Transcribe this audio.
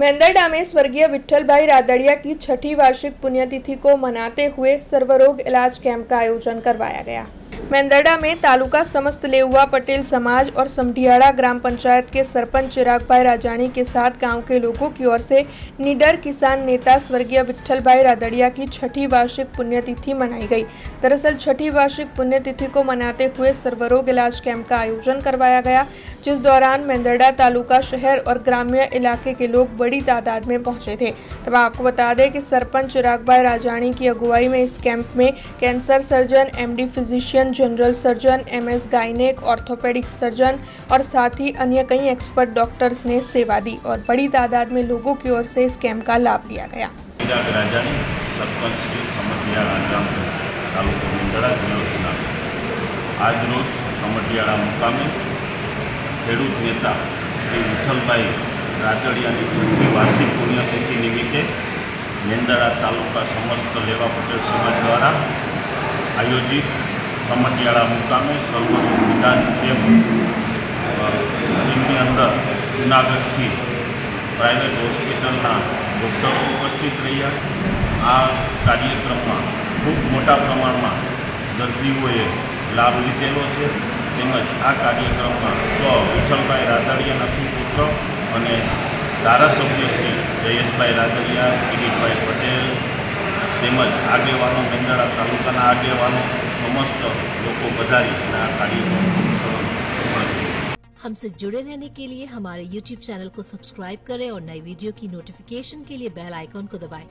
मेंदरडा में स्वर्गीय विट्ठल भाई रादड़िया की छठी वार्षिक पुण्यतिथि को मनाते हुए सर्वरोग इलाज कैंप का आयोजन करवाया गया। मेंदरडा में तालुका समस्त लेउआ पटेल समाज और समढियाड़ा ग्राम पंचायत के सरपंच चिराग भाई राजानी के साथ गांव के लोगों की ओर से निडर किसान नेता स्वर्गीय विट्ठल भाई रादड़िया की छठी वार्षिक पुण्यतिथि मनाई गई। दरअसल छठी वार्षिक पुण्यतिथि को मनाते हुए सर्वरोग इलाज कैंप का आयोजन करवाया गया, जिस दौरान मेंदरडा तालुका शहर और ग्राम्य इलाके के लोग बड़ी तादाद में पहुंचे थे। तब आपको बता दें कि सरपंच चिराग भाई राजानी की अगुवाई में इस कैंप में cancer surgeon, MD physician, general surgeon, MS gynaec, orthopaedic surgeon और साथ ही अन्य कई एक्सपर्ट डॉक्टर्स ने सेवा दी और बड़ी तादाद में लोगों की ओर से इस कैंप का लाभ लिया गया। आज रोज समढियाड़ा मुकामे खेडूत नेता श्री विठ्ठलभाई रादड़ियानी छठी वार्षिक पुण्यतिथि निमित्ते मेंदरडा तालुका समस्त लेवा पटेल समाज द्वारा आयोजित समढियाड़ा मुकामे सर्वरोग निदान कैम्प अंदर जूनागढ़ थी प्राइवेट होस्पिटलना डॉक्टरो उपस्थित रह्या। आ कार्यक्रम में खूब मोटा प्रमाण में दर्दीओए लाभ लीधेलो छे। તેમજ આ કાર્યક્રમમાં સ્વ વિઠ્ઠલભાઈ રાદડિયાના સુપુત્ર અને ધારાસભ્ય શ્રી જયેશભાઈ રાદડિયા, કિરીટભાઈ પટેલ તેમજ આગેવાનો મેંદરડા તાલુકાના આગેવાનો સમસ્ત લોકો પધારી આ કાર્યક્રમ સફળ થયો। हमसे जुड़े रहने के लिए हमारे YouTube चैनल को सब्सक्राइब करें और नई वीडियो की नोटिफिकेशन के लिए बेल आइकॉन को दबाएं।